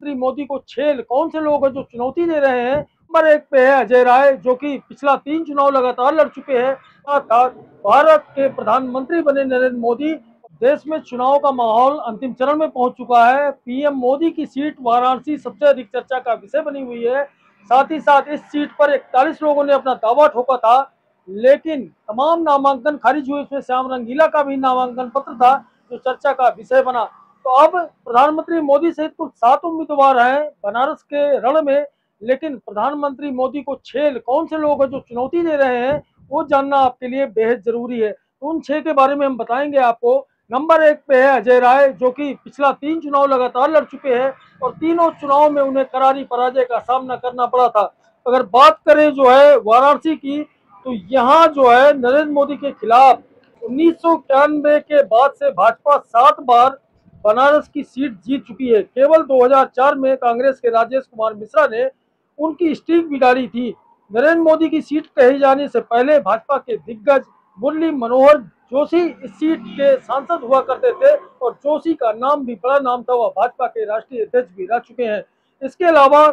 प्रधानमंत्री मोदी को कौन से लोग हैं जो चुनौती दे रहे हैं। नंबर एक पे है अजय राय, जो कि पिछला 3 चुनाव लगातार लड़ चुके हैं। भारत के प्रधानमंत्री बने नरेंद्र मोदी। देश में चुनाव का माहौल अंतिम चरण में पहुंच चुका है। पीएम मोदी की सीट वाराणसी सबसे अधिक चर्चा का विषय बनी हुई है। साथ ही साथ इस सीट पर 41 लोगों ने अपना दावा ठोका था, लेकिन तमाम नामांकन खारिज हुए। इसमें श्याम रंगीला का भी नामांकन पत्र था जो चर्चा का विषय बना। तो अब प्रधानमंत्री मोदी सहित कुल 7 उम्मीदवार हैं बनारस के रण में, लेकिन प्रधानमंत्री मोदी को कौन से लोग हैं जो चुनौती दे रहे हैं, वो जानना आपके लिए बेहद जरूरी है। तो उन 6 के बारे में हम बताएंगे आपको। नंबर एक पे है अजय राय, जो कि पिछला 3 चुनाव लगातार लड़ चुके हैं और तीनों चुनाव में उन्हें करारी पराजय का सामना करना पड़ा था। अगर बात करें जो है वाराणसी की, तो यहाँ जो है नरेंद्र मोदी के खिलाफ 1991 के बाद से भाजपा 7 बार बनारस की सीट जीत चुकी है। केवल 2004 में कांग्रेस के राजेश कुमार मिश्रा ने उनकी स्टीक बिगाड़ी थी। नरेंद्र मोदी की सीट कही जाने से पहले भाजपा के दिग्गज मुरली मनोहर जोशी इस सीट के सांसद हुआ करते थे और जोशी का नाम भी बड़ा नाम था, वह भाजपा के राष्ट्रीय अध्यक्ष भी रह चुके हैं। इसके अलावा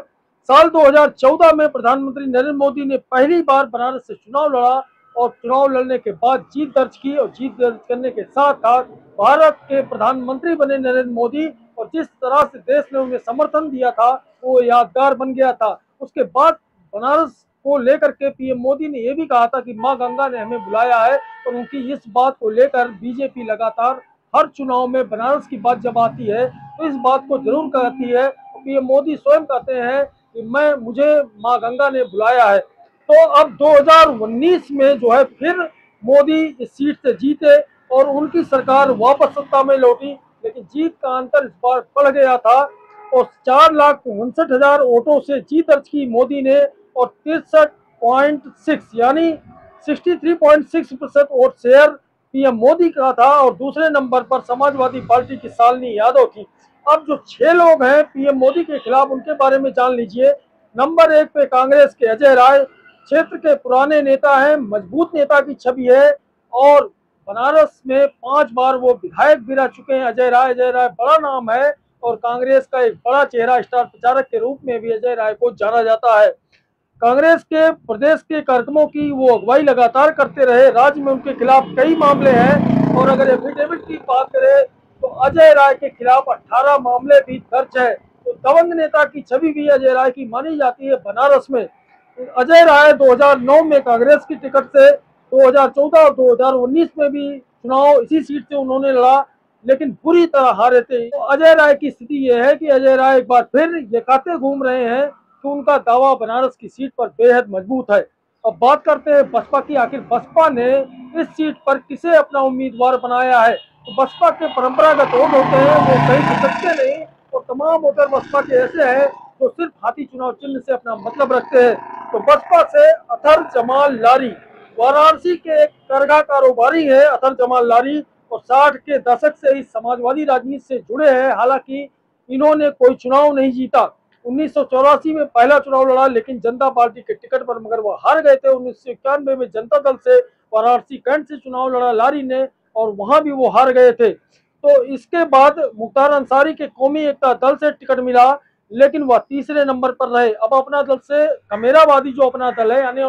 साल 2014 में प्रधानमंत्री नरेंद्र मोदी ने पहली बार बनारस से चुनाव लड़ा और चुनाव लड़ने के बाद जीत दर्ज की, और जीत दर्ज करने के साथ साथ भारत के प्रधानमंत्री बने नरेंद्र मोदी, और जिस तरह से देश ने उन्हें समर्थन दिया था वो यादगार बन गया था। उसके बाद बनारस को लेकर के पीएम मोदी ने यह भी कहा था कि मां गंगा ने हमें बुलाया है, और उनकी इस बात को लेकर बीजेपी लगातार हर चुनाव में बनारस की बात जब आती है तो इस बात को जरूर कहती है। पीएम मोदी स्वयं कहते हैं कि मुझे मां गंगा ने बुलाया है। तो अब 2019 में जो है फिर मोदी इस सीट से जीते और उनकी सरकार वापस सत्ता में लौटी, लेकिन जीत का अंतर इस बार बढ़ गया था और 4,59,000 वोटों से जीत दर्ज की मोदी ने, और 63.6 यानी 63.6% वोट शेयर पीएम मोदी का था, और दूसरे नंबर पर समाजवादी पार्टी की शालिनी यादव थी। अब जो 6 लोग हैं पीएम मोदी के खिलाफ, उनके बारे में जान लीजिए। नंबर एक पे कांग्रेस के अजय राय, क्षेत्र के पुराने नेता हैं, मजबूत नेता की छवि है और बनारस में 5 बार वो विधायक भी रह चुके हैं। अजय राय बड़ा नाम है और कांग्रेस का एक बड़ा चेहरा, स्टार प्रचारक के रूप में भी अजय राय को जाना जाता है। कांग्रेस के प्रदेश के कार्यक्रमों की वो अगुवाई लगातार करते रहे। राज्य में उनके खिलाफ कई मामले हैं, और अगर एफिडेविट की बात करें तो अजय राय के खिलाफ 18 मामले भी दर्ज है। तो दबंग नेता की छवि भी अजय राय की मानी जाती है बनारस में। अजय राय 2009 में कांग्रेस की टिकट से, 2014 और 2019 में भी चुनाव इसी सीट से उन्होंने लड़ा, लेकिन बुरी तरह हारे थे। तो अजय राय की स्थिति यह है कि अजय राय एक बार फिर ये कहते घूम रहे हैं कि उनका दावा बनारस की सीट पर बेहद मजबूत है। अब बात करते हैं बसपा की। आखिर बसपा ने इस सीट पर किसे अपना उम्मीदवार बनाया है। तो बसपा के परंपरागत वोट होते हैं, वो कहीं खिसकते नहीं, और तमाम वोटर बसपा के ऐसे हैं जो सिर्फ हाथी चुनाव चिन्ह से अपना मतलब रखते हैं। तो बसपा से अतर जमाल लारी, वाराणसी के एक करघा कारोबारी है अतर जमाल लारी, और 60 के दशक से इस समाजवादी राजनीति से जुड़े हैं। हालांकि इन्होंने कोई चुनाव नहीं जीता। 1984 में पहला चुनाव लड़ा, लेकिन जनता पार्टी के टिकट पर, मगर वो हार गए थे। 1991 में जनता दल से वाराणसी कैंट से चुनाव लड़ा लारी ने, और वहां भी वो हार गए थे। तो इसके बाद मुख्तार अंसारी के कौमी एकता दल से टिकट मिला, लेकिन वह तीसरे नंबर पर रहे। अब अपना दल से कमेरावादी जो अपना दल है, यानी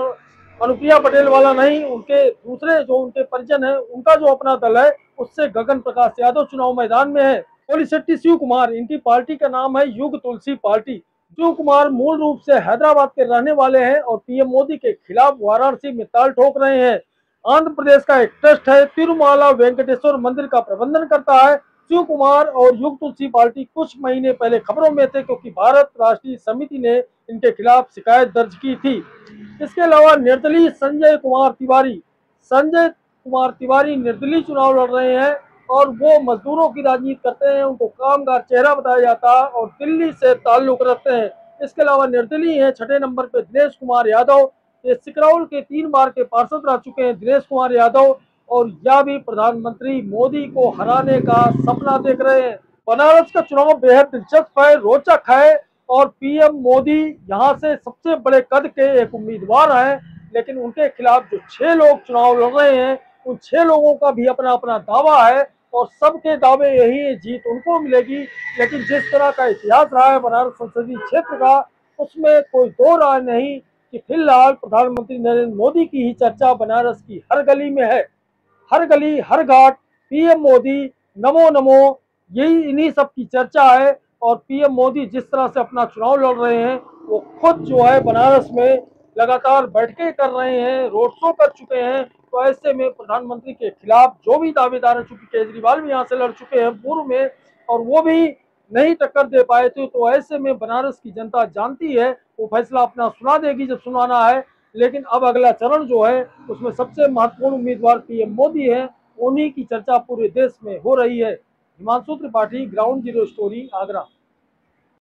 अनुप्रिया पटेल वाला नहीं, उनके दूसरे जो उनके परिजन है, उनका जो अपना दल है, उससे गगन प्रकाश यादव चुनाव मैदान में है। कोलिशेट्टी शिव कुमार, इनकी पार्टी का नाम है युग तुलसी पार्टी। शिव कुमार मूल रूप से हैदराबाद के रहने वाले हैं और पीएम मोदी के खिलाफ वाराणसी में ताल ठोक रहे हैं। आंध्र प्रदेश का एक ट्रस्ट है तिरुमाला वेंकटेश्वर मंदिर का प्रबंधन करता है। शिव कुमार और युग तुलसी पार्टी कुछ महीने पहले खबरों में थे, क्योंकि भारत राष्ट्रीय समिति ने इनके खिलाफ शिकायत दर्ज की थी। इसके अलावा निर्दलीय संजय कुमार तिवारी निर्दलीय चुनाव लड़ रहे हैं, और वो मजदूरों की राजनीति करते हैं। उनको कामगार चेहरा बताया जाता है और दिल्ली से ताल्लुक रखते हैं। इसके अलावा निर्दलीय हैं 6ठे नंबर पे दिनेश कुमार यादव। ये सिकरौल के 3 बार के पार्षद रह चुके हैं दिनेश कुमार यादव, और यह भी प्रधानमंत्री मोदी को हराने का सपना देख रहे हैं। बनारस का चुनाव बेहद दिलचस्प है, रोचक है, और पीएम मोदी यहाँ से सबसे बड़े कद के एक उम्मीदवार हैं, लेकिन उनके खिलाफ जो 6 लोग चुनाव लड़ रहे हैं, उन 6 लोगों का भी अपना अपना दावा है, और सबके दावे यही है जीत उनको मिलेगी। लेकिन जिस तरह का इतिहास रहा है बनारस संसदीय क्षेत्र का, उसमें कोई दो राय नहीं कि फिलहाल प्रधानमंत्री नरेंद्र मोदी की ही चर्चा बनारस की हर गली में है। हर गली हर घाट पीएम मोदी, नमो नमो, यही इन्हीं सब की चर्चा है। और पीएम मोदी जिस तरह से अपना चुनाव लड़ रहे हैं, वो खुद जो है बनारस में लगातार बैठकें कर रहे हैं, रोड शो कर चुके हैं। तो ऐसे में प्रधानमंत्री के खिलाफ जो भी दावेदार है, चूंकि केजरीवाल भी यहाँ से लड़ चुके हैं पूर्व में और वो भी नहीं टक्कर दे पाए थे, तो ऐसे में बनारस की जनता जानती है वो फैसला अपना सुना देगी जब सुनाना है। लेकिन अब अगला चरण जो है उसमें सबसे महत्वपूर्ण उम्मीदवार पीएम मोदी है, उन्हीं की चर्चा पूरे देश में हो रही है। Himanshu Tripathi, ground zero story, Agra.